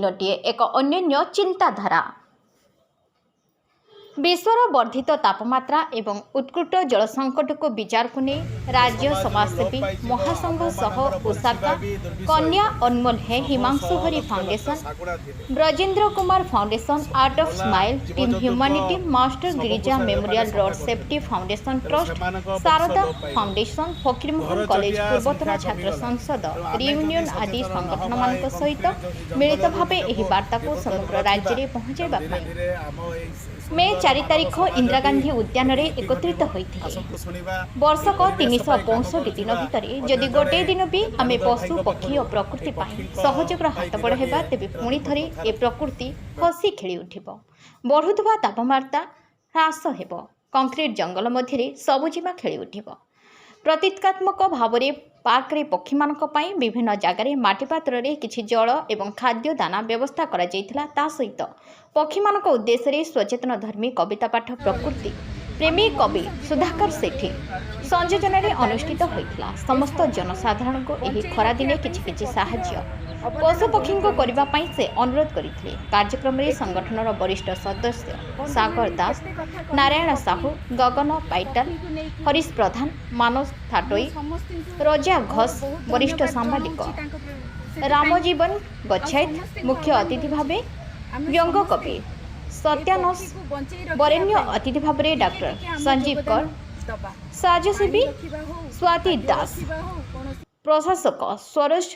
राज्यटीए एक अन्योन्य चिंताधारा। विश्वर वर्धित तापमात्रा एवं उत्कृट जल संकट को विचार को नहीं राज्य समाजसेवी महासंघ सह Osaka Kanya Anmol Hai Himanshu Hari Foundation Brajendra Kumar Foundation Art of Smile Team Humanity Master Girija Memorial Road Safety Foundation Trust Sharda Foundation Fakirmohan College पूर्वतन छात्र संसद रियूनियन आदि संगठन मान सहित मिलित भाव यह वार्ता को समग्र राज्य में पहुंचाइबा मे 4 तारिख इंदिरा गांधी उद्यान एकत्रित होते वर्षक 365 दिन भितर जदि गोटे दिन भी आम पशु पक्षी और प्रकृति सहयोग हाथ बढ़ाइबा तेबे पुणी थरे ए प्रकृति हसी खेली उठिब बढ़ुवा तापमात्रा ह्रास हेब कंक्रीट जंगल मध्य सबुजिमा खेली उठिब प्रतीकात्मक भाव में पार्क रे पक्षी मानक पई विभिन्न जगार माटी पात्र रे किछि जल एवं खाद्य दाना व्यवस्था करा जायथिला ता सहित पक्षी मानक उद्देश्य रे सचेतन धर्मी कविता पाठ प्रकृति प्रेमी कवि सुधाकर सेठी संयोजन रे अनुष्ठित होइथिला समस्त जनसाधारण को एही खरा दिने किछि साहाय्य पशु पक्षी को करबा पई से अनुरोध करथिले कार्यक्रम रे संगठन रो वरिष्ठ सदस्य सागर दास नारायण साहू गगन पाइटाल हरीश प्रधान मानस थाटोई रजा घोष वरिष्ठ सांबादिक रामजीवन गच्छाइत मुख्य अतिथि भावे व्यंग कवि सत्यानस वरेण्य अतिथि भावे डॉक्टर संजीव कर साजसेवी स्वाति दास प्रशासक सरोज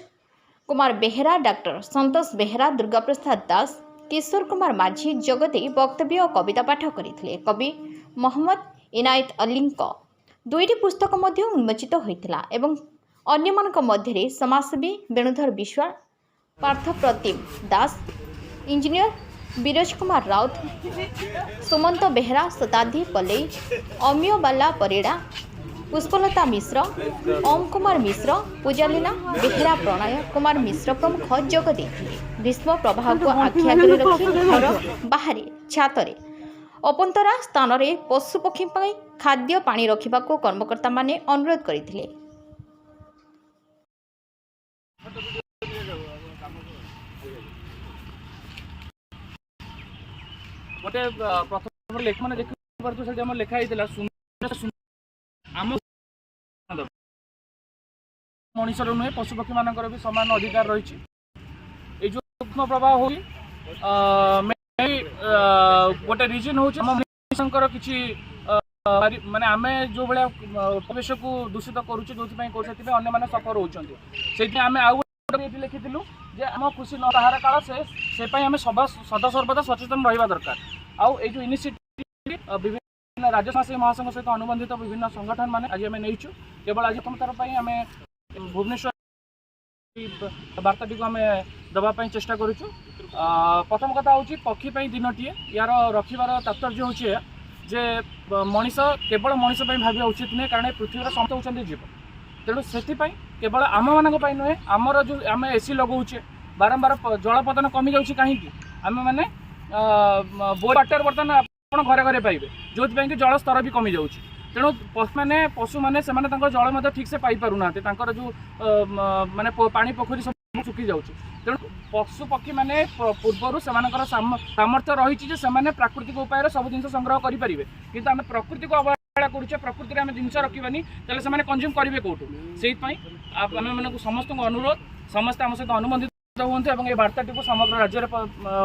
कुमार बेहेरा डॉक्टर संतोष बेहेरा दुर्गा प्रसाद दास किशोर कुमार माझी जगदे वक्तव्य और कविता पाठ करथिले कवि मोहम्मद इनायत अलींक 2टी पुस्तक मध्य उन्मोचित होइथिला एवं अन्य मानक मध्य समाजसेवी वेणुधर विश्वाल पार्थ प्रतिम दास इंजीनियर विरोज कुमार राउत सुमंत बेहेरा शताब्दी पलई अमियबाला परिड़ा पुष्पलता मिश्र ओम कुमार मिश्र पूजालीला बेहेरा प्रणय कुमार मिश्र प्रमुख जोग देथिले ग्रीष्म प्रवाह को आखि आगे रखी घर बाहर छातरे अपंतरा स्थान रे पशु पक्षी पाई खाद्य पानी रखिबा को कर्मकर्ता माने अनुरोध करथिले गोटे प्रथम लेख माने देखि परतो से हम लेखा हितला आम मनुष्यर नुहे पशुपक्षी मानकर भी सामान अधिकार रही ये जो सूक्ष्म प्रभाव हो गोटे रिजन हूँ कि माने आम जो भाया परिवेश को दूषित करुचे जो अन्य मैंने सफर होती आम आउ लिखी जे आम खुशी नहार काल से आम सदा सर्वदा सचेतन रहा दरकार आउ जो इनिशिएटिव विभिन्न राज्य समाजसेवी महासंघ सहित अनुबंधित विभिन्न संगठन माने आज आम नहीं केवल आज प्रथम थर आम भुवनेश्वर वार्ताटी को आम देवाई चेष्टा करुचु प्रथम कथा हूँ पक्षी दिनटीए यार रखार तात्पर्य हूँ जे मनीष केवल मनीष भाविया उचित नुहे कारण पृथ्वी समस्त होती जीव तेणु से केवल आम मान नुहे आमर जो आम एसी लगौचे बारंबार जलपतन कमी जाऊँगी कहीं आम मैंने बोर वाटर बर्तमान आप घरे घरे पाइबे जो कि जल स्तर भी कमी जाऊँगी तेणु पशु मैंने जल ठीक से पाई पारना जो माने पानी पोखरी सब सुखी जाऊँगी तेणु पशु पक्षी मैंने पूर्वर से सामर्थ्य रही प्राकृतिक उपाय सब जिन संग्रह करेंगे किंतु आम प्रकृति को अवहेला करुचे प्रकृति आम जिन रखानी तेल कंज्यूम करेंगे कौटू से आम मैं समस्त अनुरोध समस्त आम सहित अनुबंधित हूँ और ये वार्ताटी को समग्र राज्य में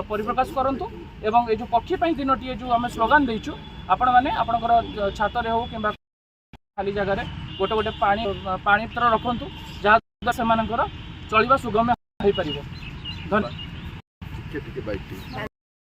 परिप्रकाश करूँ और ये पक्षी दिनटी जो आम स्लोगान देचु आपण मैंने आपंकर छाତରେ हो कि खाली जगह गोटे गोटे पानी रखु जहाँ से चलवा सुगम्य हो पार। धन्यवाद।